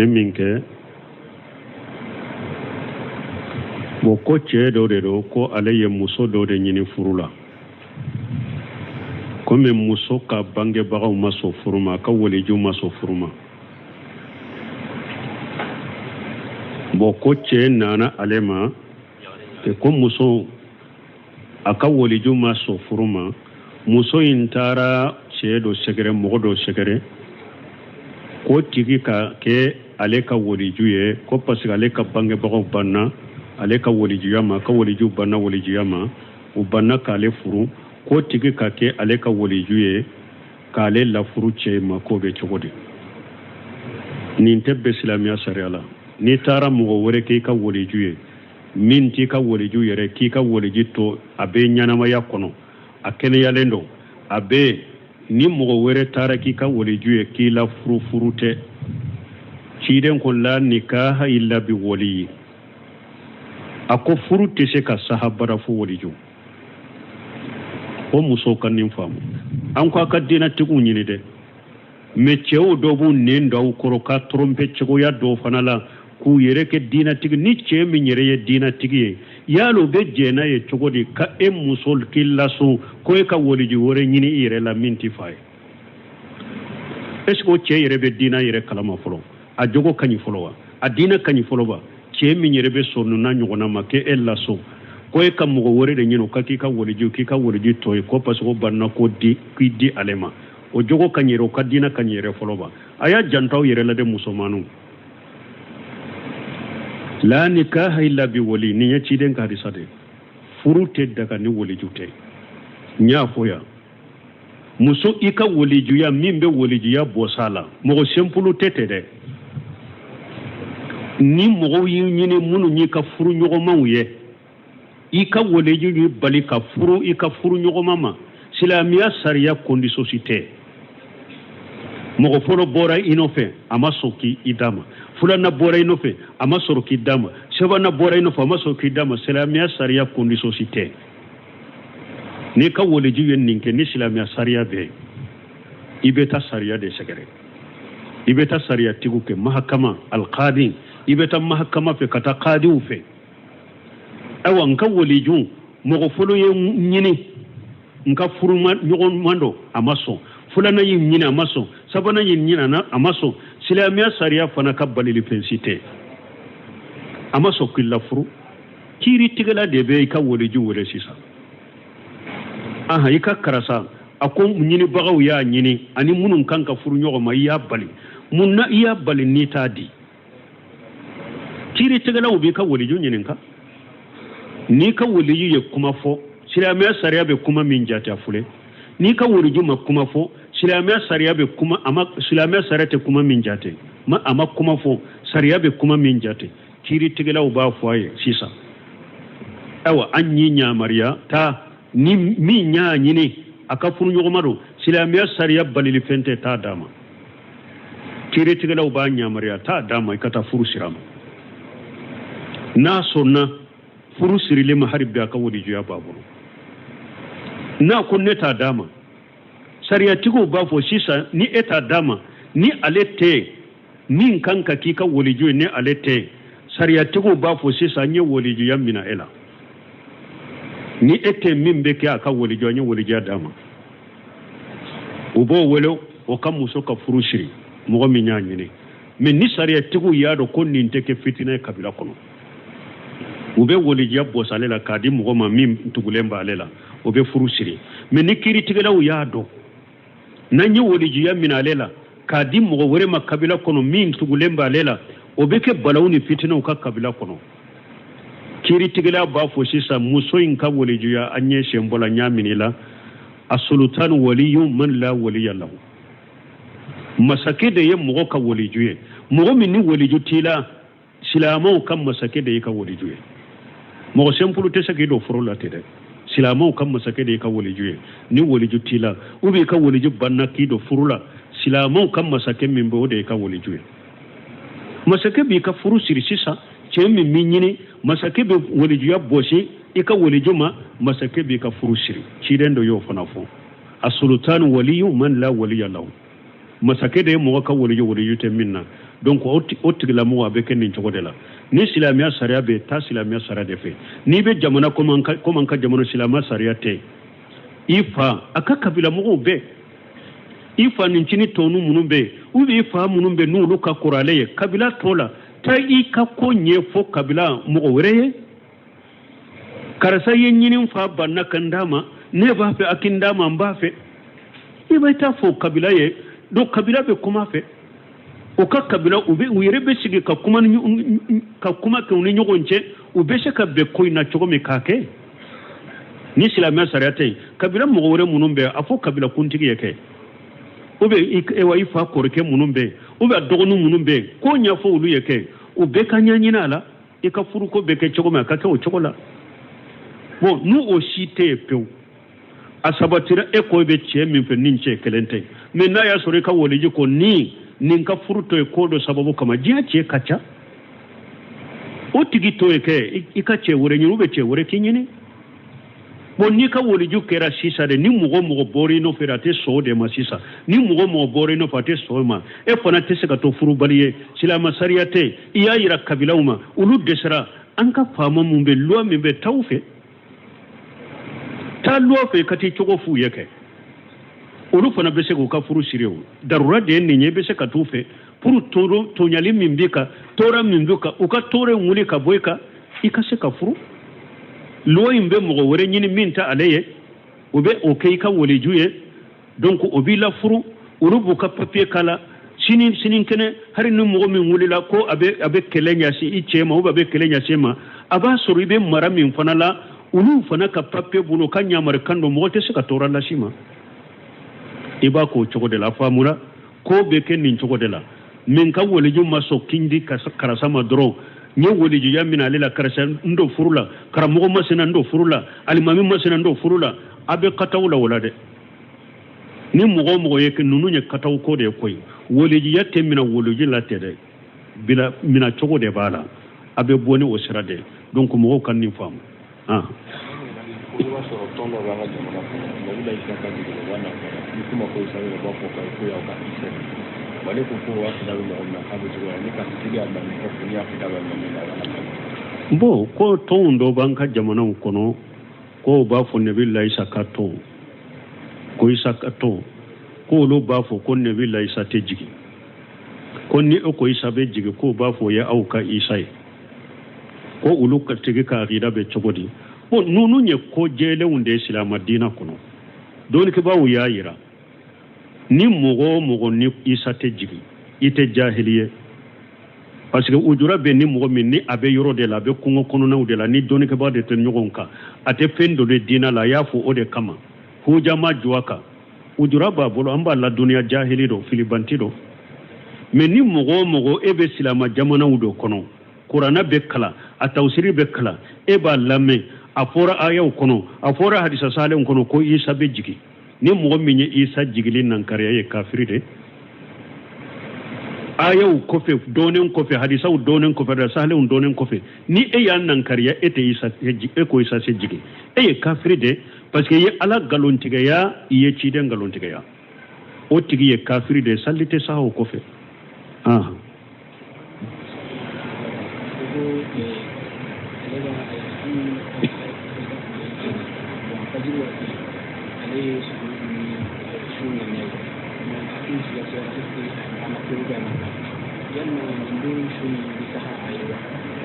minke bo ko ce do de do ko alaye muso do de nyini furula ko me muso ka bange bagaw maso furuma ka woli ju maso furuma bo ko ce nana alema e ko muso aka woli ju maso furuma muso intara ce do segere mo do segere ko tigi ka ke ale ka woli juye ko parce ale ka bange bagaw banna ale ka woli juyama ka woli ju banna woli juyama u banna ka ale furu ko tigi ka ke ale ka woli juye ka ale la furu ce ma ko be cogodi nin tebbe islamiya sariala ni tara mo wore ke ka woli juye min ti ka woli ju yere ki ka woli jitto abe nyanama yakono akene yalendo abe ni mo wore tara ki ka woli juye ki la furu furute ciden ko la nikaha illa bi wali ako furute se ka sahabara fu woli ju o muso kan nin famu an ko aka dina tigu nyini de me cewo do bu ne ndaw koro ka trompe cego ya do fanala ku yere ke dina tigi ni ce min yere ye dina tigi yalo be jena ye cego di ka e muso killaso ko e ka woli ju wore nyini ire la minti fay esko ce yere be dina yere kalama folo a jogo kanyi folo wa a dina kanyi folo ba ce min yere be sonu na nyogona make ella so ko e kam mo wore de nyino ka ki ka woli ju to ko paso banna ko di ki di alema o jogo kanyero ka dina kanyere folo ba aya jantaw yere la de musomanu la nikaha illa bi wali ni ya ci den ka risade furute daga ni woli jute nya foya muso ika woli juya mimbe woli juya bosala mo sempulu tete de ni mo yini munu ni ka furu nyogo mawye ika woli juyu bali ka furu ika furu nyogo mama silamiya sariya kondi societe mo folo bora inofe amasoki idama fulana bora inofe amasoroki dama sebana bora inofe amasoki dama silamiya sariya kondi societe ni ka woli juyu ninke ni silamiya sariya be ibeta sariya de segere ibeta sariya tiguke mahakama alqadi ibeta mahakama fe kata qadi ufe awa nka woli ju mo folo ye nyini nka furuma nyogon mando amaso fulana yin nyina amaso sabana yin nyina na amaso silamiya sariya fana ka balili pensite amaso killa furu kiri tigala de be ka woli ju wole sisa aha ika karasa ako nyini bagaw ya nyini ani munun kanka furu nyogo ma ya bali munna ya bali ni tadi kiri tigala ubi ka woli ju nyinin ka ni ka woli ju ye kuma fo silamiya sariya be kuma min jate afule ni ka woli ju ma kuma fo silamiya sariya be kuma ama silamiya sarate kuma min jate ma ama kuma fo sariya be kuma min jate kiri tigala uba fo aye sisa awa anyi nya mariya ta ni mi nya nyini aka furu nyogo mado silamiya sariya balili fente ta dama kiri tigala uba nya mariya ta dama ikata furu sirama na sonna furu sirile ma harbi aka wodi juya baburu na kunne ta dama sariya tigo ba fo sisa ni eta dama ni alete min kanka kika woli juya ni alete sariya tigo ba fo sisa nye woli juya mina ela ni ete min beke aka woli juya nye woli juya dama ubo welo o kam muso ka furu siri mo mi nya nyini men ni sariya tigo yado ko ni nteke fitina kabila kono ube woli juya bosale la kadi mo ma min tugulemba alela obe furu siri men ni kiri tigala u yado nanyi woli juya mina alela kadi mo wore makabila kono min tugulemba alela obe ke balawuni fitina ka kabila kono kiri tigala ba fo sisa muso in ka woli juya anye shembola nyaminila as-sultan waliyun man la waliya lahu masake de ye mo ka woli juye mo min ni woli jutila silamo kam masake de ka woli juye mo sempulu te sake do foro la tede silamo kam masake de ka woli juye ni woli jutila ubi ka woli ju banna ki do furula silamo kam masake min bo de ka woli juye masake bi ka furu siri sisa ce min nyini masake be woli juya boshi ika woli juma masake bi ka furu siri ci den do yo fana fo as-sultan waliyyu man la waliya lahu masake de mo ka woli ju woli jute minna donc o tigilamo a bɛ kɛ nin cogo de la ni silamɛya sariya bɛ taa silamɛya sariya de fɛ n'i bɛ jamana comme an ka jamana silamɛya sariya tɛ i fa a ka kabila mɔgɔw bɛɛ i fa nin cini tɔnu minnu bɛ ou bien i fa minnu bɛ n'olu ka kɔrɔ ale ye kabila tɔ la taa i ka ko ɲɛfɔ kabila mɔgɔ wɛrɛ ye karisa ye ɲini fa banna ka n d'a ma ne b'a fɛ a k'i n d'a ma n b'a fɛ i bɛ taa fɔ kabila ye donc kabila bɛ kuma fɛ o ka kabila u yɛrɛ bɛ sigi ka kuma kɛ u ni ɲɔgɔn cɛ u bɛ se ka bɛn ko in na cogo min k'a kɛ ni silamɛya sariya tɛ yen kabila mɔgɔ wɛrɛ minnu bɛ a fɔ kabila kuntigi ye kɛ ou bien i fa kɔrɔkɛ minnu bɛ yen ou bien a dɔgɔnin minnu bɛ yen k'o ɲɛfɔ olu ye kɛ u bɛɛ ka ɲɛɲini a la i ka furuko bɛ kɛ cogo min a ka kɛ o cogo la bon n'u o si tɛ yen pewu a sabatira e ko i bɛ cɛ min fɛ nin cɛ kelen tɛ mais n'a y'a sɔrɔ i ka waliji ko nin ka furu to ye ko dɔ sababu kama diɲɛ cɛ ka ca o tigi to ye kɛ i ka cɛ wɛrɛ ɲini ou bien cɛ wɛrɛ k'i ɲini bon n'i ka waliju kɛra sisan de ni mɔgɔ mɔgɔ bɔra i nɔfɛ a tɛ sɔn o de ma sisan ni mɔgɔ mɔgɔ bɔra i nɔfɛ a tɛ sɔn o ma e fana tɛ se ka to furubali ye silamɛ sariya tɛ i y'a yira kabilaw ma olu dɛsɛra an ka faama mun bɛ loi min bɛ taa u fɛ taa loi fɛ ka t'i cogo f'u ye kɛ olu fana bɛ se k'u ka furu siri o darura de ye nin ye i bɛ se ka t'u fɛ pour tɔɲali min b'i kan tɔɔrɔ min b'i kan u ka tɔɔrɔ in wuli ka bɔ i kan i ka se ka furu loi in bɛ mɔgɔ wɛrɛ ɲini min tɛ ale ye o bɛ o kɛ i ka waliju ye donc o b'i la furu olu b'u ka papier kala sini kɛnɛ hali ni mɔgɔ min wulila ko a bɛ kɛlɛ ɲɛsin i cɛ ma ou bien a bɛ kɛlɛ ɲɛsin ma a b'a sɔrɔ i bɛ mara min fana la olu fana ka papier bolo ka ɲamari kan don mɔgɔ tɛ se ka tɔɔrɔ lasi ma i b'a k'o cogo de la faamura ko bɛ kɛ nin cogo de la min ka waliju ma sɔn kindi karasa ma dɔrɔn n ye walijuya min ale la karisa n don furu la karamɔgɔ ma sena n don furu la alimami ma sena n don furu la a bɛ kataw la o la dɛ ni mɔgɔ o mɔgɔ ye ninnu ye kataw ko de ye koyi walijuya tɛ mina waliju la tɛ dɛ mina cogo de b'a la a bɛ bɔ ni o sira de donc mɔgɔw ka nin faamu bon ko tɔnw dɔ b'an ka jamanaw kɔnɔ ko b'a fɔ nebila isa ka tɔn ko isa ka tɔn ko olu b'a fɔ ko nebila isa tɛ jigin ko ni e ko isa bɛ jigin ko b'a fɔ o ye aw ka isa ye ko olu ka tigi ka akida bɛ cogo di bon ninnu ye ko jɛlenw de ye silamɛ diinɛ kɔnɔ dɔɔnikɛbaaw y'a yira ni mɔgɔ o mɔgɔ ni isa tɛ jigin i tɛ jahili ye parce que ujura bɛ ni mɔgɔ min ni a bɛ yɔrɔ de la a bɛ kungo kɔnɔnaw de la ni dɔɔnikɛbaa de tɛ ɲɔgɔn kan a tɛ fɛn dɔ de diinɛ la a y'a fɔ o de kama hujja ma jɔ a kan ujura b'a bolo an b'a ladɔnniya jahili dɔ filibanti dɔ mais ni mɔgɔ o mɔgɔ e bɛ silamɛ jamanaw dɔ kɔnɔ kuranɛ bɛ kalan a tawsiri bɛ kalan e b'a lamɛn a fɔra ayaw kɔnɔ a fɔra hadisa salenw kɔnɔ ko isa bɛ jigin ni mɔgɔ min ye isa jigili nankariya ye kafiri de ayaw kɔfɛ dɔɔnin kɔfɛ hadisaw dɔɔnin kɔfɛ da salenw dɔɔnin kɔfɛ ni e y'a nankariya e tɛ isa e ko isa se jigin e ye kafiri de parce que i ye ala ngalontigɛya i ye ciden ngalontigɛya o tigi ye kafiri de sali tɛ sa o kɔfɛ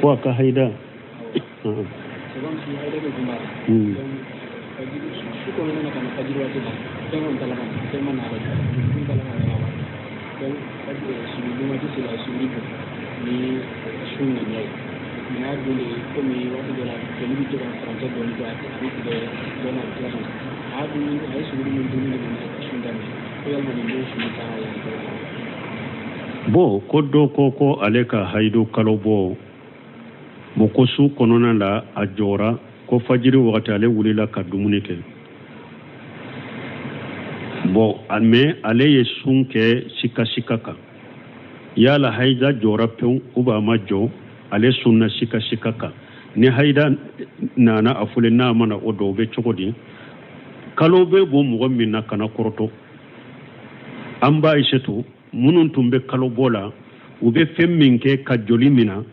ko a ka haida bon ko dɔ ko ale ka haidu kalo bɔ mɔgɔ su kɔnɔna la a jɔra ko fajiri wagati ale wulila ka dumuni kɛ bon mais ale ye sun kɛ sika kan yala haida jɔra pewu ou bien a ma jɔ ale sunna sika kan ni haida nana a fɔlen n'a mana o dɔw bɛ cogo di kalo bɛ bɔ mɔgɔ min na kana kɔrɔtɔ an b'a Aïsatu minnu tun bɛ kalo bɔ la u be fɛn min kɛ ka joli mina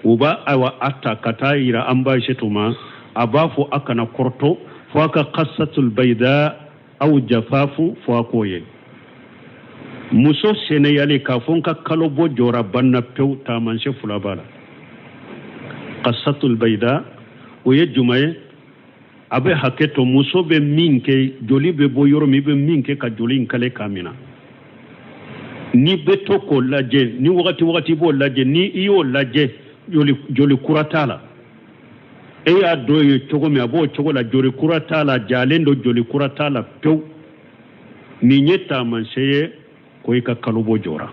u b'a awa a ta ka taa yira an b'a aishatu ma a b'a fɔ a kana kɔrɔtɔ fo a ka qassatul bayda aw jafafu fo a k'o ye muso sɛnɛyali k'a fɔ n ka kalo bɔ jɔra banna pewu taamasiyɛn fila b'a la qassatul bayda o ye juma ye a bɛ hakɛ to muso bɛ min kɛ joli bɛ bɔ yɔrɔ min i bɛ min kɛ ka joli in kale k'a mina ni bɛ to k'o lajɛ ni wagati b'o lajɛ ni i y'o lajɛ joli kura t'a la e y'a dɔn ye cogo min a b'o cogo la joli kura t'a la jalen don joli kura t'a la pewu nin ye taamasiyɛn ye ko i ka kalo bɔ jɔra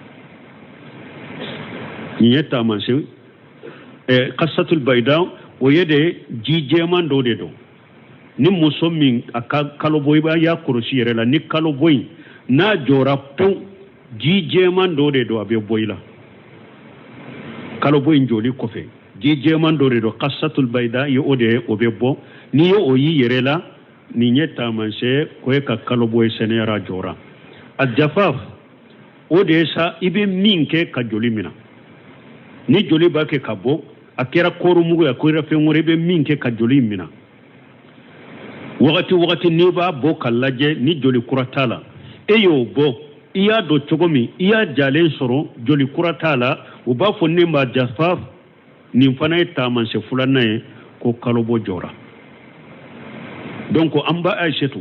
nin ye taamasiyɛn qassatul bayda o ye de ji jɛman dɔ de don ni muso min a ka kalo bɔ i b'a y'a kɔlɔsi yɛrɛ la ni kalo bɔ in n'a jɔra pewu ji jɛman dɔ de don a bɛ bɔ i la kalo bɔ in joli kɔfɛ ji jɛman dɔ de don qassatul bayda ye o de ye o bɛ bɔ n'i ye o y'i yɛrɛ la nin ye taamasiyɛn ko e ka kalo bɔ ye sɛnɛyara jɔra a jafaf o de ye sa i bɛ min kɛ ka joli mina ni joli b'a kɛ ka bɔ a kɛra kɔɔrimugu ye a kɛra fɛn wɛrɛ i bɛ min kɛ ka joli mina wagati n'i b'a bɔ ka lajɛ ni joli kura t'a la e y'o bɔ i y'a dɔn cogo min i y'a jalen sɔrɔ joli kura t'a la u b'a fɔ ne ma jafaf nin fana ye taamasiyɛn filanan ye ko kalo bɔ jɔra donc an b'a aishatu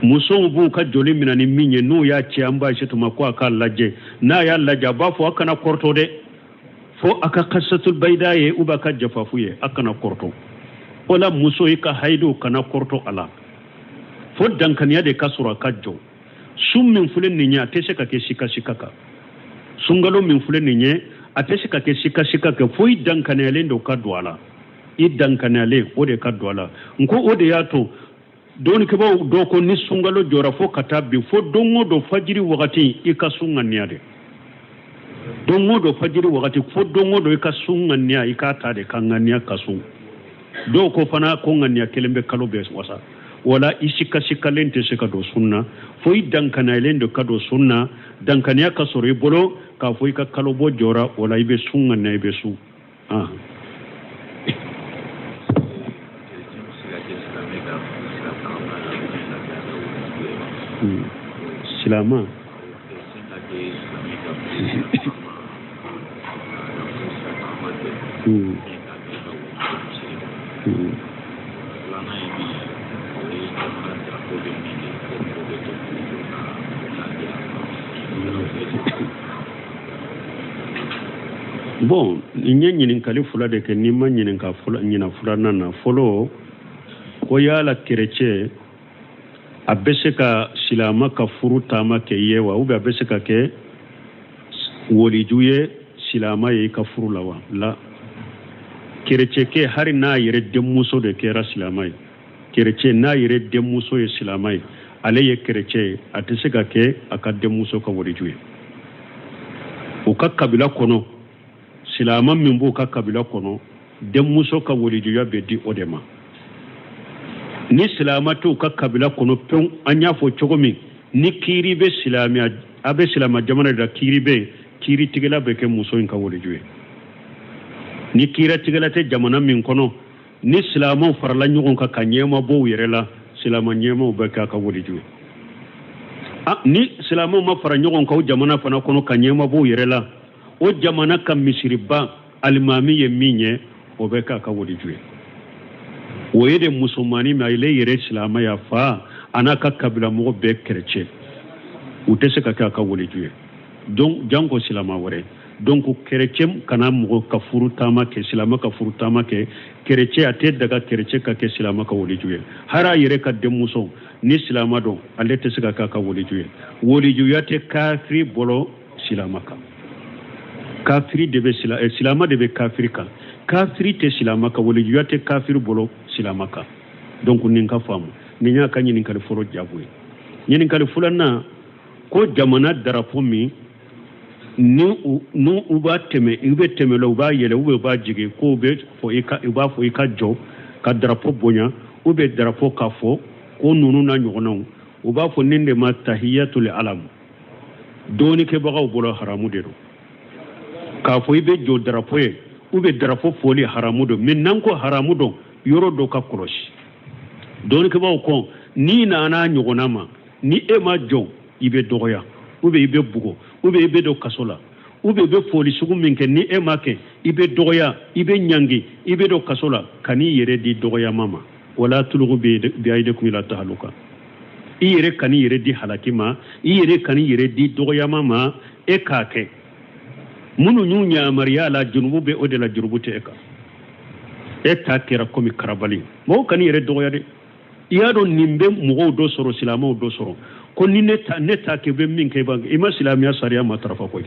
musow b'u ka joli mina ni min ye n'u y'a ci an b'a aishatu ma ko a k'a lajɛ n'a y'a lajɛ a b'a fɔ a kana kɔrɔtɔ dɛ fo a ka qassatul bayda ye ou bien a ka jafafu ye a kana kɔrɔtɔ o la muso i ka hayidu kana kɔrɔtɔ a la fo dankaniya de ka sɔrɔ a ka jɔ sun min filɛ nin ye a tɛ se ka kɛ sikasika kan sunkalo min filɛ nin ye a tɛ se ka kɛ sikasika kɛ fo i dankaniyalen de ka don a la i dankaniyalen o de ka don a la nko o de y'a to dɔɔnikɛbaw dɔw ko ni sunkalo jɔra fo ka taa bi fo don o don fajiri wagati i ka sun ŋaniya de don o don fajiri wagati fo don o don i ka sun ŋaniya i k'a ta de ka ŋaniya ka sun dɔw ko fana ko ŋaniya kelen bɛ kalo bɛɛ wasa wala i sikasikalen tɛ se ka don sunna fo i dankaniyalen de ka don sunna dankaniya ka sɔrɔ i bolo k'a fɔ i ka kalo bɔ jɔra wala i bɛ sun ŋaniya i bɛ sun silama bon n ye ɲininkali fula de kɛ n'i ma ɲininka ɲina filanan na fɔlɔ ko yala kerecɛ a bɛ se ka silama ka furu taama kɛ i ye wa ou bien a bɛ se ka kɛ woliju ye silama ye i ka furu la wa la kerecɛkɛ hali n'a yɛrɛ denmuso de kɛra silama ye kerecɛ n'a yɛrɛ denmuso ye silama ye ale ye kerecɛ ye a tɛ se ka kɛ a ka denmuso ka woliju ye u ka kabila kɔnɔ silama min b'u ka kabila kɔnɔ denmuso ka wolijuya bɛ di o de ma ni silama t'u ka kabila kɔnɔ pewu an y'a fɔ cogo min ni kiiri bɛ silamɛya a bɛ silama jamana de la kiiri bɛ yen kiiritigɛla bɛ kɛ muso in ka woliju ye ni kiiritigɛla tɛ jamana min kɔnɔ ni silamaw farala ɲɔgɔn kan ka ɲɛmabɔ u yɛrɛ la silama ɲɛmaw bɛ kɛ a ka woliju ye ni silamaw ma fara ɲɔgɔn kan o jamana fana kɔnɔ ka ɲɛmabɔ u yɛrɛ la o jamana ka misiriba alimami ye min ye o bɛ kɛ a ka woliju ye o ye de musomani min ale yɛrɛ silamaya fa a n'a ka kabila mɔgɔ bɛɛ kerecɛ u tɛ se ka kɛ a ka woliju ye donc janko silama wɛrɛ donc kerecɛ kana mɔgɔ ka furu taama kɛ silama ka furu taama kɛ kerecɛ a tɛ daga kerecɛ ka kɛ silama ka woliju ye hari a yɛrɛ ka denmuso ni silama dɔn ale tɛ se ka kɛ a ka woliju ye wolijuya tɛ kafiri bɔlɔ silama kan kafiri de bɛ silama de bɛ kafiri kan kafiri tɛ silama kan wolijuya tɛ kafiri bɔlɔ silama kan donc nin ka faamu nin y'a ka ɲininkali fɔlɔ jaabi ye ɲininkali filanan ko jamana darapo min ni u b'a tɛmɛ i bɛ tɛmɛ la u b'a yɛlɛ u b'a jigin ko u b'a fɔ i ka jɔ ka darapo bonya u bɛ darapo k'a fɔ ko ninnu n'a ɲɔgɔnnaw u b'a fɔ nin de ma tahiyatul alam doni ke bagaw bolo haramu de do ka fo ibe jo drapeau ube drapeau foli haramu do min nan ko haramu do yoro do ka koroshi doni ke baw ko ni nana nyugonama ni e ma jo ibe dogoya ube ibe bugo ube ibe do kasola ube be foli sugu min ke ni e ma ke ibe dogoya ibe nyangi ibe do kasola kani yere di dogoya mama wala tulughu bi aydikum ila tahluka iyere kani yere di halakima iyere kani yere di dogoya mama e kake munu nyunya mariya la junubu be odela jurubu te eka e takira komi karabali mo kani yere dogoya de iyado nimbe mugo do soro silama do soro ko ni neta ke be min ke bang ima silamiya sariya matarafa koy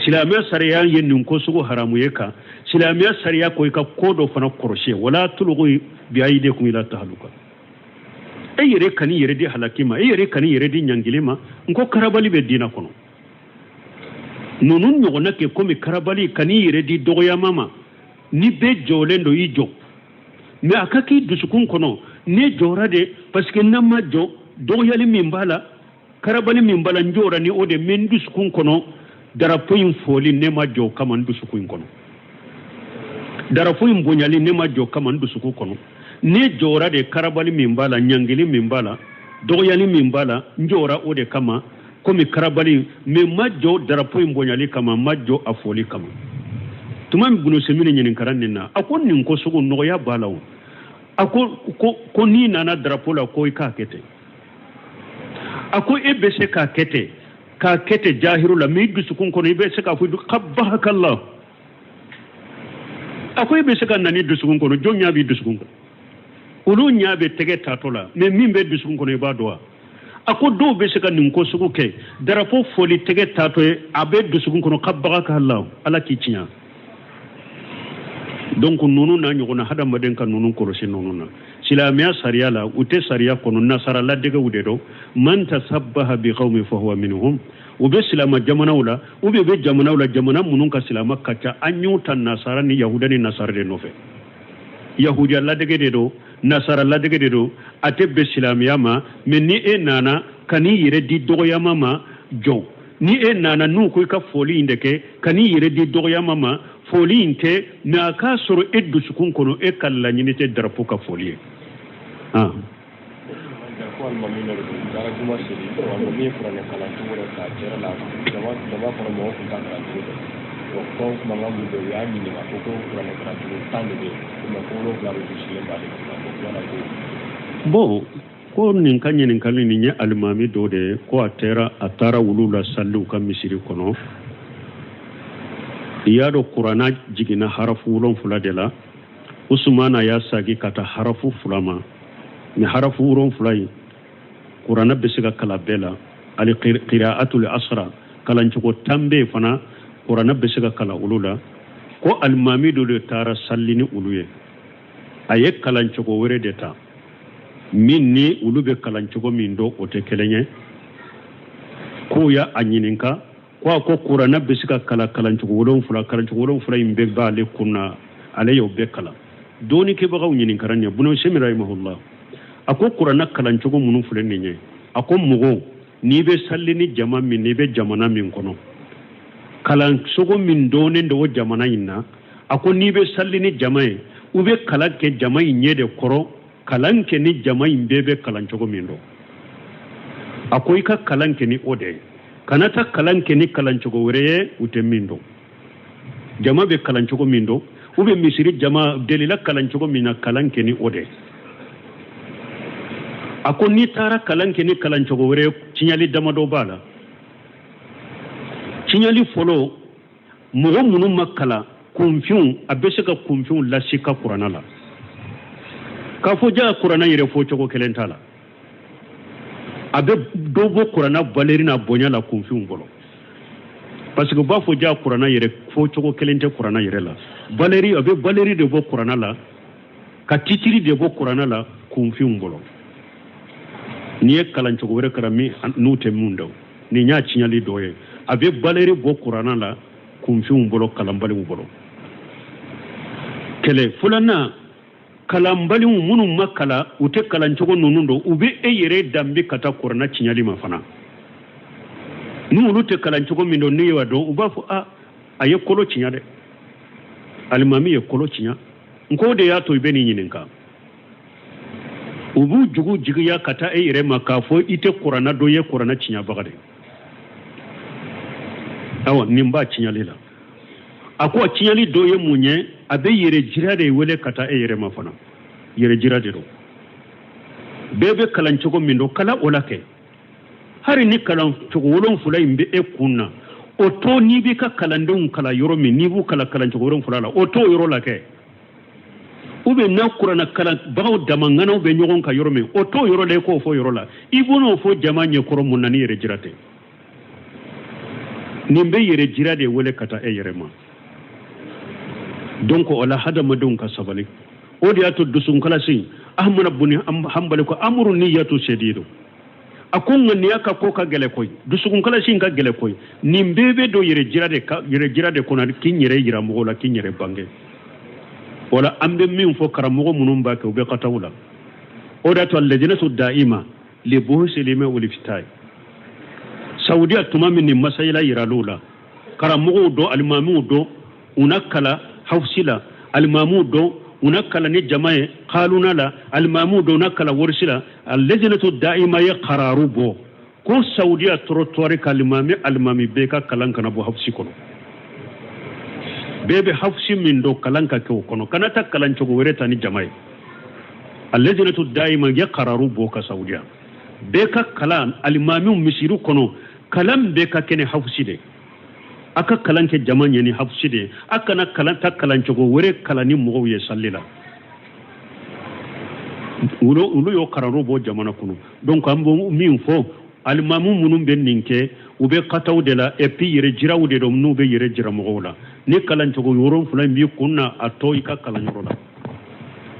silamiya sariya yen ko sugo haramu yeka silamiya sariya koy ka kodo fana koroshe wala tulughu bi aydikum ila tahluka e yere kani yere di halakima e yere kani yere di nyangilima nko karabali be dina kono nunun nyogona ke komi karabali kani yere di dogoya mama ni be jolendo ijo me akaki dusukun kono ne jora de parce que nama jo dogoyali mimbala karabali mimbala njora ni ode men dusukun kono darapoyin foli ne ma jo kama dusukun kono darapoyin bonyali ne ma jo kama dusukun kono ne jora de karabali mimbala nyangili mimbala dogoyali mimbala njora ode kama komi karabali me majo darapoyin bonyali kama majo afoli kama tumam bunu semini nyin karanina akon nin ko sugu no ya balaw ako ko ni nana darapo la ko ka kete ako ebese ka kete jahiru la mi dusukun ko ebese ka fu qabbahaka allah ako ebese ka nani dusukun ko jonya bi dusukun ko ulu nyaabe tege tatola me mimbe dusukun ko ba doa ako do be se ka nin ko sugu ke darapo foli tege tato abe dusukun ko qabbahaka allah ala ki tinya donc nunu na nyogona hada maden kan nunu korosi nunu na silamiya sariya la ute sariya kono nasara la dega wudedo man tasabbaha bi qaumi fa huwa minhum ube silama jamana wala ube be jamana wala jamana munun ka silama kacha anyu tan nasara ni yahuda ni nasara de nofe yahudi la dega dedo nasara la dega dedo ate be silamiya ma men ni e nana kani yire di dogoya mama jo ni e nana nu ko ka foli indeke kani yire di dogoya mama foli inte na ka soro eddu sukun kono e kala nyini te darapo ka foli ah bo ko nin kanye nin kalni ni almami dode ko atara wulula sallu kam misiri kono yado qur'ana jigina harafu wulon fula de la usmana ya sagi kata harafu fulama ni harafu wulon fulai qur'ana besiga kala bela ali qira'atul asra kalan ko tambe fana qur'ana besiga kala ulula ko almamidu le tara sallini uluye aye kalan ko wore deta minni ulube kalan ko min do o te kelenye ko ya anyininka ko qur'ana besiga kala kalan ko wolon fula imbe bale kunna ale yo be kala doni ke bagaw nyinin karanya buno semira rahimahullah ako qur'ana kalan ko munun fulen ne ako mugo ni be sallini jama min ni be jamana min kono kalan sogo min doni ndo jamana inna ako ni be sallini jamae ube kala ke jamae nyede koro kalan ke ni jamae bebe kalan ko min do ako ika kalan ke ni ode kanata kalan ke ni kalan ko wore utemindo jama be kalan ko mindo ube misiri jama delila kalan ko mina kalan ke ni ode ako ni tara kalan ke ni kalan ko wore cinyali damado bala cinyali folo mugo munu makala confion abeseka confion la sika qur'ana la ka fo ja qur'ana yere fo ko kelentala abe dobo qur'ana balerina bonya la confion bolo parce que ba fo ja qur'ana yere fo ko kelente qur'ana yere la baleri abe baleri de bo qur'ana la ka titiri de bo qur'ana la confion bolo ni e kalan ko wore karami nute mundo ni nya cinyali doye abe baleri bo qur'ana la confion bolo kalambali bolo kele fulana kalambali munu makala ute kalancogo nunundo ube e yere dambe kata qur'ana cinyali mafana ni olu te kalan cogo min don ne wa don u b'a fɔ a ye kolo tiɲɛ dɛ alimami ye kolo tiɲɛ nko de y'a to i bɛ nin ɲininka u b'u jugu jigiya ka taa e yɛrɛ ma k'a fɔ i tɛ kuranna dɔ ye kuranna tiɲɛbaga de awɔ nin b'a tiɲɛli la a ko a tiɲɛli dɔ ye mun ye a bɛ yɛrɛ jira de wele ka taa e yɛrɛ ma fana yɛrɛ jira de don bɛɛ bɛ kalan cogo min don kala o la kɛ hari ni kalan cogo 7 in bɛ e kun na o to n'i b'i ka kalandenw kalan yɔrɔ min n'i b'u kalan cogo 7 la o to yɔrɔ la kɛ ou bien n'a kuranna kalanbagaw damanganaw bɛ ɲɔgɔn kan yɔrɔ min o to yɔrɔ la i k'o fɔ yɔrɔ la i b'o fɔ jama ɲɛkɔrɔ mun na ni yɛrɛ jira tɛ nin bɛ yɛrɛ jira de wele ka taa e yɛrɛ ma donc o la hadamadenw ka sabali o de y'a to dusunkalasi ahmad buni hanbali ko amru niyatu shadidu a ko ŋaniya ka ko ka gɛlɛ koyi dusukunkalasi ka gɛlɛ koyi nin bɛɛ bɛ don yɛrɛ jira de kɔnɔ k'i yɛrɛ yira mɔgɔw la k'i yɛrɛ bange wala an bɛ min fɔ karamɔgɔ minnu b'a kɛ u bɛ kataw la o de y'a to lajinatu da'ima li buhusi lima wal iftai saudiya tuma min ni masayila yiral'u la karamɔgɔw dɔn alimamiw dɔn u na kala hawsi la alimamiw dɔn una kala ni jama ye qaluna la alimamu do na kala worsi la allajnatu da'ima ya qararu bo ko saudiya trottoir alimami be ka kalan kana bo hafsi kono bebe hafsi min do kalan ka ko kono kana ta kalan cogo wereta ni jama ye allajnatu da'ima ya qararu bo ka saudiya be ka kalan alimami misiru kono kalam be ka kene hafsi de aka kalan ke jama ɲani hafsi de aka na kalan ta kalan cogo wɛrɛ kalani mɔgɔw ye salli la olu y'o kararo bɔ jamana kɔnɔ donc an bɛ min fɔ alimamu minnu bɛ nin kɛ u bɛ kataw de la et puis yɛrɛ jiraw de don n'u bɛ yɛrɛ jira mɔgɔw la ni kalan cogo 7 in b'i kun na a tɔ i ka kalanyɔrɔ la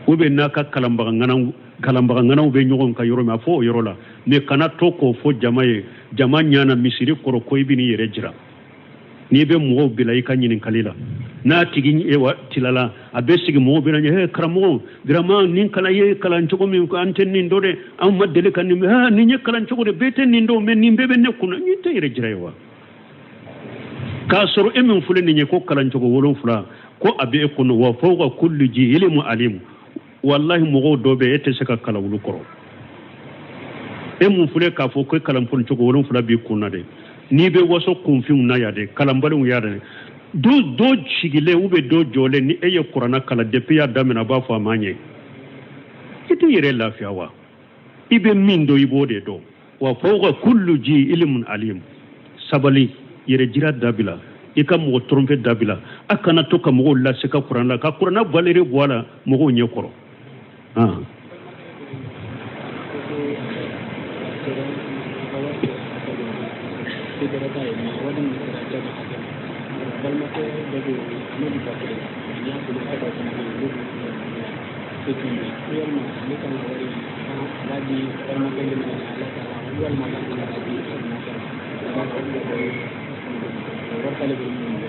ou bien n'a ka kalanbaga ŋanaw bɛ ɲɔgɔn kan yɔrɔ min a fɔ o yɔrɔ la mais kana to k'o fɔ jama ye jama ɲana misiri kɔrɔ ko i bɛ n'i yɛrɛ jira n'i bɛ mɔgɔw bila i ka ɲininkali la n'a tigi tilala a bɛ sigi mɔgɔw bɛ na ɲɛ karamɔgɔ vraiment nin kalan ye kalan cogo min an tɛ nin dɔn dɛ an ma deli ka nin nin ye kalan cogo de bɛɛ tɛ nin dɔn mais nin bɛɛ bɛ ne kunna nin tɛ yɛrɛ jira ye wa k'a sɔrɔ e min filɛ nin ye ko kalan cogo 7 ko a bɛ e kɔnɔ wa fawqa kulli ji ilmu alim wallahi mɔgɔw dɔ bɛ e tɛ se ka kalan olu kɔrɔ e mun filɛ k'a fɔ ko kalan cogo 7 b'i kunna dɛ n'i bɛ waso kunfinw na ya de kalanbalenw ya de do sigilen ou bien do jɔlen ni e ye kuranna kalan depuis y'a daminɛ a b'a fɔ a ma ɲɛ i tɛ yɛrɛ lafiya wa i bɛ min dɔn i b'o de dɔn wa fawqa kulli ji ilmun alim sabali yɛrɛ jira dabila i ka mɔgɔ tromper dabila a kana to ka mɔgɔw lase ka kuranna ka kuranna valeur bɔ a la mɔgɔw ɲɛ kɔrɔ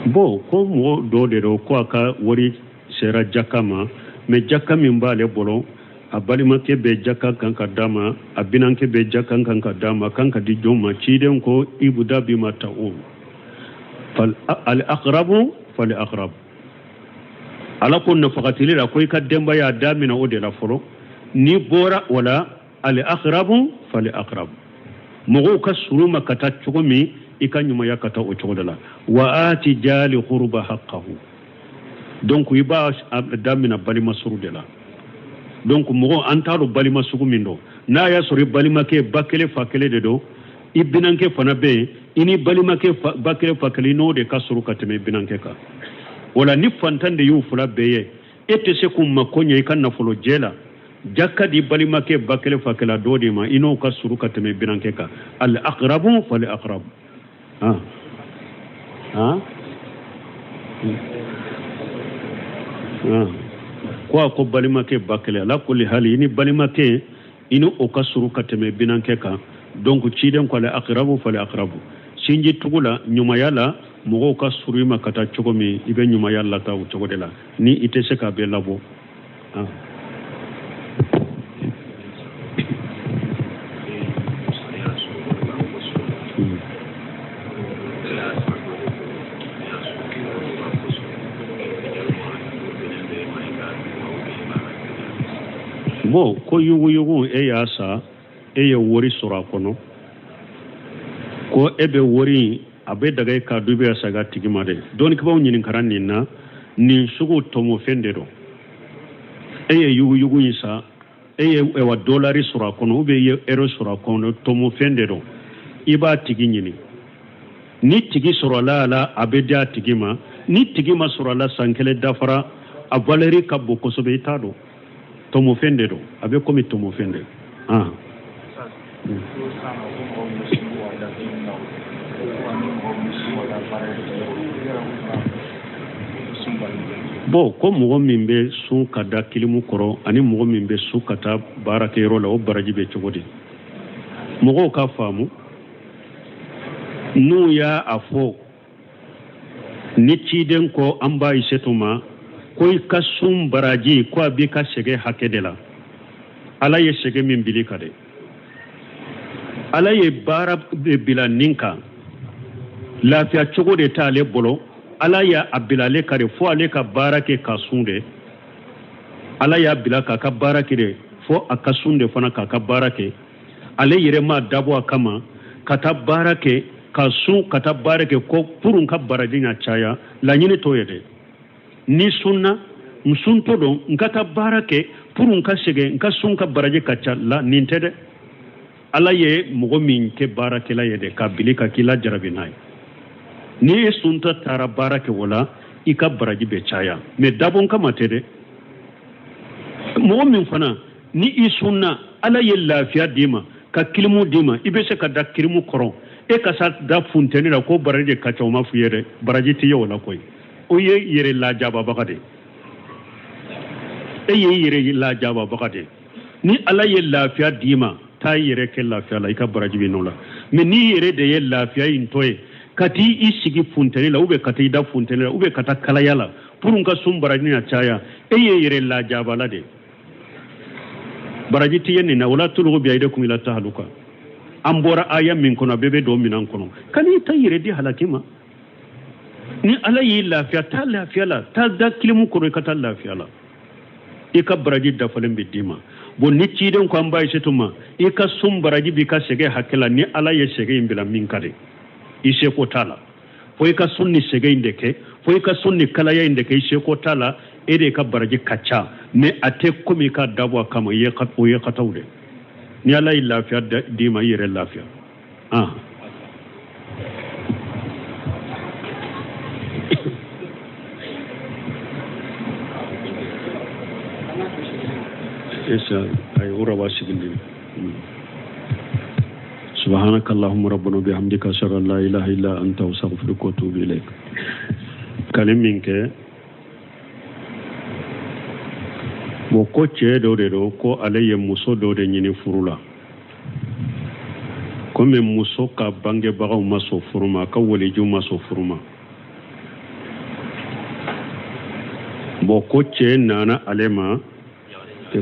bon ko mɔgɔ dɔ de don ko a ka wari sera jaka ma mais jaka min b'ale bolo a balimakɛ bɛ jaka kan ka d'a ma a binankɛ bɛ jaka kan ka d'a ma kan ka di jɔn ma ciden ko ibuda bima ta'ul al aqrabu fal aqrab ala ko nafagatili la ko i ka denbaya damina o de la fɔlɔ ni bɔra wala al aqrabu fal aqrab mɔgɔw ka suruma ka taa cogo min i ka ɲumanya ka taa o cogo de la wa ati jali qurba haqqahu donc i b'a damina balima suru de la donc mɔgɔ an t'a dɔn balima sugu min don n'a y'a sɔrɔ i balimakɛ ba kelen fa kelen de don i binankɛ fana bɛ yen i ni balimakɛ ba kelen fa kelen n'o de ka sɔrɔ ka tɛmɛ i binankɛ kan wala ni fantan de y'u fila bɛɛ ye e tɛ se k'u mako ɲɛ i ka nafolo jɛ la jaka di balimakɛ ba kelen fa kelen dɔ de ma i n'o ka sɔrɔ ka tɛmɛ i binankɛ kan al aqrabu fal aqrab ko a ko balimakɛ ba kelen ala kulli hali i ni balimakɛ i ni o ka sɔrɔ ka tɛmɛ binankɛ kan donc ciden ko al aqrabu fal aqrabu sinji tugu la ɲumanya la mɔgɔw ka suru i ma ka taa cogo min i bɛ ɲumanya lata o cogo de la ni i tɛ se k'a bɛɛ labɔ bo ko yugu e ya sa e ye wori sura kono ko ebe wori abe daga ka dube saga tigima de don ko nyinin karanni na ni sugu tomo fendero e ye yugu isa e ye wa dolari sura kono ube ye euro sura kono tomo fendero iba tigi nyini ni tigi sura la abe da tigima ni tigima sura la sankele dafara a valeri kabbo ko sobe itado tomo fendero abe komi tomo fende bo ko mogo min be sun ka da kilimu kɔrɔ ani mogo min be su ka taa baarakɛyɔrɔ la o baraji be cogo di mɔgɔw ka faamu n'u y'a a fɔ ni ciden ko an b'a isetu ma ko i ka sun baraji ko a b'i ka sɛgɛ hakɛ de la ala ye sɛgɛ min bili ka de ala ye baara bila nin kan lafiya cogo de t'ale bolo ala y'a bila ale kare fo ale ka baara kɛ ka sun de ala y'a bila k'a ka baara kɛ de fo a ka sun de fana k'a ka baara kɛ ale yɛrɛ ma dabɔ a kama ka taa baara kɛ ka sun ka taa baara kɛ ko pour n ka baraji ɲa caya laɲini t'o ye dɛ ni sunna n sun to dɔn n ka taa baara kɛ pour n ka sɛgɛn n ka sun ka baraji ka ca la nin tɛ dɛ ala ye mɔgɔ min kɛ baarakɛla ye dɛ ka bili ka k'i la jarabi n'a ye ni e sunta taara baara kɛ o la i ka baraji bɛ caya mais dabɔn kama tɛ dɛ mɔgɔ min fana ni i sunna ala ye lafiya d'i ma ka kilimu d'i ma i bɛ se ka da kirimu kɔrɔ e ka sa da funteni la ko baraji ka ca o ma f'i ye dɛ baraji tɛ ye o la koyi o ye yɛrɛ lajababaga de e ye yɛrɛ lajababaga de ni ala ye lafiya d'i ma taa yɛrɛ kɛ lafiya la i ka baraji bɛ n'o la mais ni yɛrɛ de ye lafiya in to ye ka t'i i sigi funteni la ka t'i da funteni la ka taa kalaya la pour n ka sun baraji na caya e ye yɛrɛ lajabala de baraji tɛ ye nin na wala tulugu bi aydakum ila tahluka an bɔra aya min kɔnɔ bɛɛ bɛ don minan kɔnɔ ka n'i ta yɛrɛ di halaki ma ni ala y'i lafiya taa lafiya la taa da kilimu kɔrɔ i ka taa lafiya la i ka baraji dafalen bɛ d'i ma bon ni ciden ko an b'a isetu ma i ka sun baraji b'i ka sɛgɛ hakɛ la ni ala ye sɛgɛ in bila min ka de i seko t'a la fo i ka sun ni sɛgɛ in de kɛ fo i ka sun ni kalaya in de kɛ i seko t'a la e de ka baraji ka ca mais a tɛ komi i ka dabɔ a kama o ye kataw de ni ala ye lafiya d'i ma i yɛrɛ lafiya esa ay uraba sigindi سبحانك اللهم ربنا وبحمدك أشهد أن لا إله إلا أنت أستغفرك وأتوب إليك كلام منك وكو تشي دوريرو كو علي موسو دوري ني فرولا كوم موسو كا بانغي باغو ماسو فروما كا ولي جو ماسو فروما بوكو تشي نانا عليما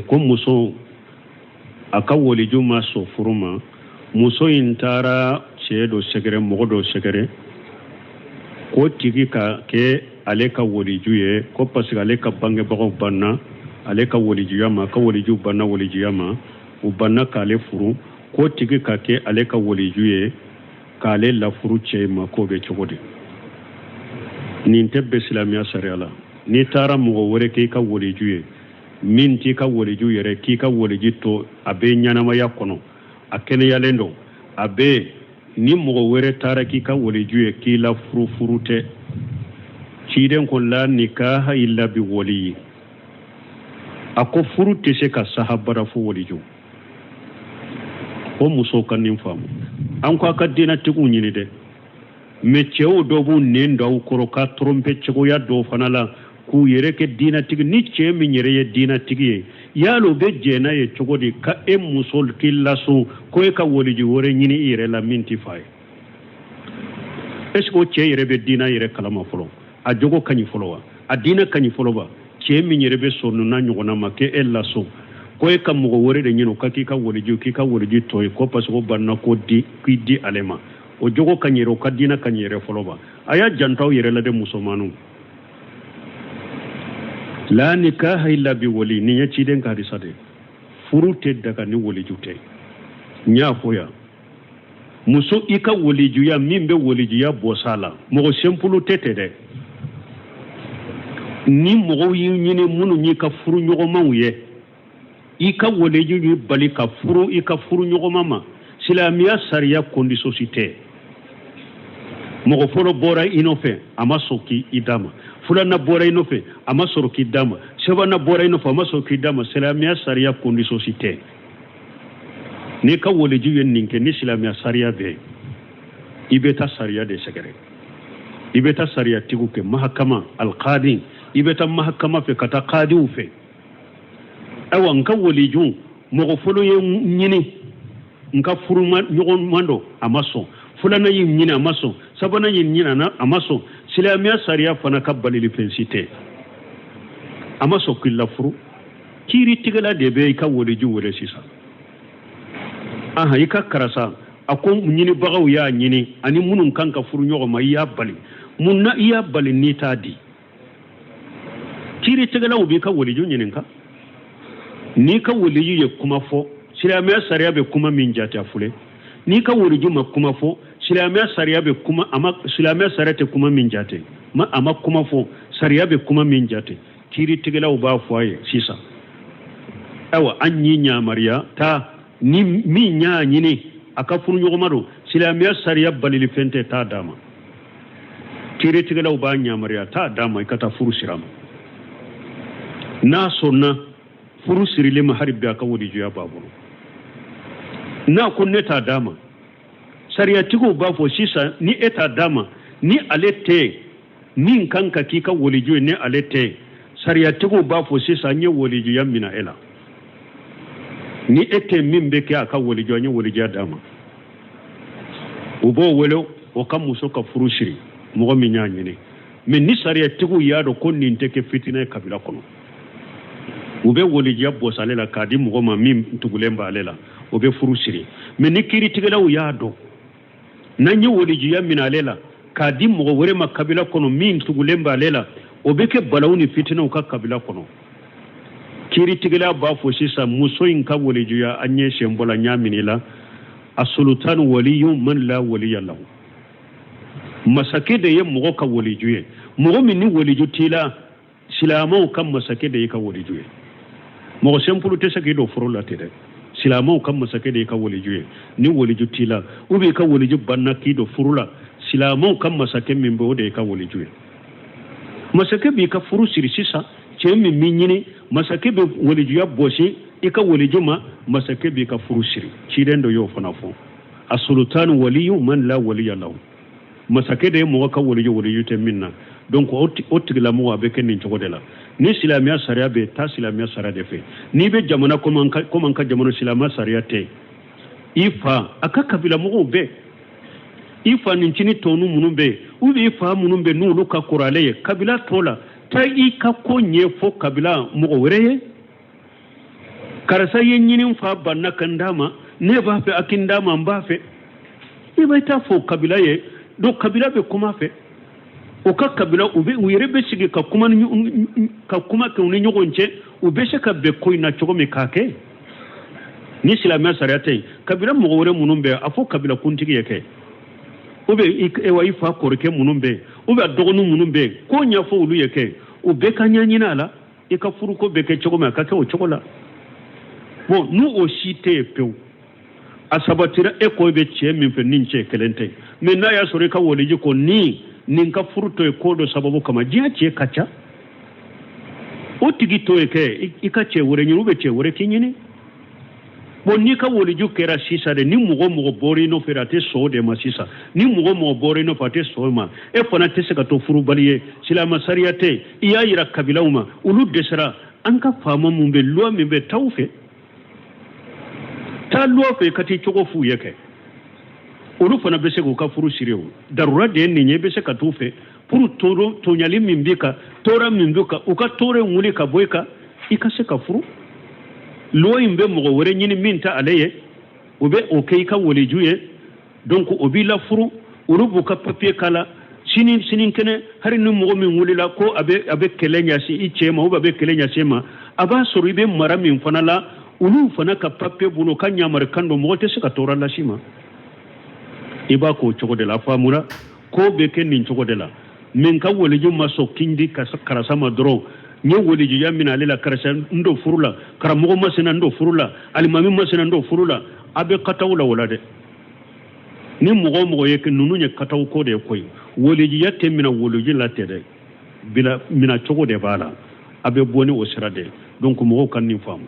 كوم موسو aka woli ju maso furuma muso in taara cɛ dɔ sɛgɛrɛ mɔgɔ dɔ sɛgɛrɛ ko tigi ka kɛ ale ka woliju ye ko parce que ale ka bangebagaw banna ale ka wolijuya ma ka woliju banna wolijuya ma u banna k'ale furu ko tigi ka kɛ ale ka woliju ye k'ale lafuru cɛ ma k'o bɛ cogo di nin tɛ bɛn silamɛya sariya la n'i taara mɔgɔ wɛrɛ k'i ka woliju ye min t'i ka woliju yɛrɛ k'i ka woliju to a bɛ ɲɛnamaya kɔnɔ a kɛnɛyalen don a bɛ ni mɔgɔ wɛrɛ taara k'i ka woliju ye k'i la furu tɛ ciden ko la nikaha illa bi waliyi a ko furu tɛ se ka sahabara fo woliju o musow ka nin faamu an ko a ka diinɛtigiw ɲini dɛ mais cɛw dɔw b'u nɛn don aw kɔrɔ ka trompe cogoya dɔw fana la k'u yɛrɛ kɛ diinɛtigi ni cɛ min yɛrɛ ye diinɛtigi ye yala o bɛ jɛn n'a ye cogo di ka e muso k'i laso ko e ka woliju wɛrɛ ɲini i yɛrɛ la min t'i fa ye est ce que o cɛ yɛrɛ bɛ diinɛ yɛrɛ kalama fɔlɔ a jogo ka ɲi fɔlɔ wa a diinɛ ka ɲi fɔlɔ wa cɛ min yɛrɛ bɛ sɔn ninnu ɲɔgɔnna ma k'e laso ko e ka mɔgɔ wɛrɛ de ɲini o ka k'i ka woliju tɔ ye ko parce que o banna ko k'i di ale ma o jogo ka ɲi yɛrɛ o ka diinɛ ka ɲi yɛrɛ fɔlɔ wa a y'a janto aw yɛrɛ la dɛ musomanninw la nikaha illa bi wali ni ya ciden ka hadisa de furute daga ni walijute nya foya muso ika walijuya mimbe walijuya bosala mo sempulu tete de ni mo yini munu ni ka furu nyogo mawye ika waliju bali ka furu ika furu nyogo mama silamiya sariya kondi societe mo folo bora inofe amasoki idama fulana bora inofe amasoroki idama sebana bora inofe amasoki idama silamiya sariya kondi societe ni ka waliju yen ninke ni silamiya sariya be ibeta sariya de segere ibeta sariya tiguke mahakama alqadi ibeta mahakama fe kata qadi ufe awa nka waliju mo folo ye nyini nka furuma nyogon mando amaso fulana yin nyina amaso sabana yin nyina na amaso silamiya sariya fana kabbali li fensite amaso killa furu kiri tigala de be ka waliju wala sisa aha yika karasa akon nyini bagaw ya nyini ani munun kanka furu nyogo ma ya bali munna iya bali ni tadi kiri tigala ubi ka waliju nyinin ka ni ka waliju ye kuma fo silamiya sariya be kuma min jate afule ni ka waliju ma kuma fo silamiya sariya be kuma ama silamiya sariya te kuma min jate ma ama kuma fo sariya be kuma min jate kiri tigala uba fo aye sisa awa anyi nya mariya ta ni mi nya nyini aka furu nyogo maro silamiya sariya balili fente ta dama kiri tigala uba nya mariya ta dama ikata furu sirama na sonna furu sirile ma harbi aka waliju ya baburu na kunne ta dama sariya tigo ba fo sisa ni eta dama ni alete min kanka kika waliju ne alete sariya tigo ba fo sisa nye waliju ya mina ela ni ete min beke aka waliju nye waliju ya dama ubo welo o kam muso ka furu shiri mo mi nyaani ne men ni sariya tigo ya do kon ni teke fitina kabila kono ube waliju ya bosale la kadi mo ma min tugulemba alela obe furu siri men ni kiri tigala u yado nanyi waliju ya mina lela kadi mo wore makabila kono min tugulemba lela obe ke balawuni fitina ka kabila kono kiri tigala ba fo sisa muso in ka waliju ya anye shembola nyaminila as-sultan waliyun man la waliya lahu masake da ye mo ka waliju ye mo min ni waliju tila silamo kam masake da ye ka waliju ye mo sempulu te sake do furu la tede silamo kam masake de ka waliju ni waliju tila ubi ka waliju banna kido furula silamo kam masake min bo de ka waliju masake bi ka furu siri sisa ce min minyini masake be waliju ya boshi ika waliju ma masake bi ka furu siri ciden do yo fana fo as-sultan waliyyu man la waliya lahu masake de mo ka waliju te minna donc otigla mo abe ken ni chogodela ni silamiya sariya be ta silamiya sariya de fe ni be jamana ko man ka jamana silamiya sariya te ifa aka kabila mo be ifa ni chini tonu munun be ubi ifa munun be nu luka kurale kabila tola ta ika ko nye fo kabila mo wereye karasa yenyini fa banna kandama ne ba fe akindama mbafe iba ta fo kabila ye do kabila be kuma fe o ka kabila ube uyere be sigi ka kuma ka uni nyogonche ube se ka be ko ina chogo me kake ni silamiya sariyate kabila mo wore munumbe afo kabila kuntigi yake ube e wa ifa korke munumbe ube dogonu munumbe ko nya fo ulu yake ube ka nyanyina la e ka furu ko be ke chogo me kake o chogo la bon nu o shite peu asabatira e ko be che min fe ninche kelente mais na ya sore ka woliji ko ni ninka furuto e kodo sababu kama jia che kacha o tigi to e ke ika che wore nyuru be che wore kinyini bonni ka woli ju kera sisa de ni mugo bori no ferate so de masisa ni mugo bori no fate so ma e fona tese ka to furu baliye sila masariyate iya yira kabilauma ulu desara anka fama mumbe lo mbe tawfe ta lo fe kati chogo fu yake ulu fona bese ko ka furu siriyo darura de ni nye bese ka tufe puru toro tonyali mimbika tora mimbuka uka tore nguli ka boyka ikase ka furu lo imbe mo wore nyini minta aleye ube okay ka woli juye donc obi la furu urubu ka papier kala sinin kene hari no mo min wulila ko abe kelenya si ichema uba be kelenya sema aba soribe mara min fanala olu fana ka papier bolo ka ɲamari kan do mɔgɔ tɛ se ka tɔɔrɔ lasi ma i b'a k'o cogo de la faamura ko bɛ kɛ nin cogo de la min ka waliju ma sɔn kindi karasa ma dɔrɔn n ye walijuya min ale la karisa n do furu la karamɔgɔ ma sina n do furu la alimami ma sina n do furu la a bɛ kataw la wala dɛ ni mɔgɔ o mɔgɔ ye ninnu ye kataw ko de ye koyi walijuya tɛ mina waliju la tɛ dɛ mina cogo de b'a la a bɛ bɔ ni o sira de donc mɔgɔw ka nin faamu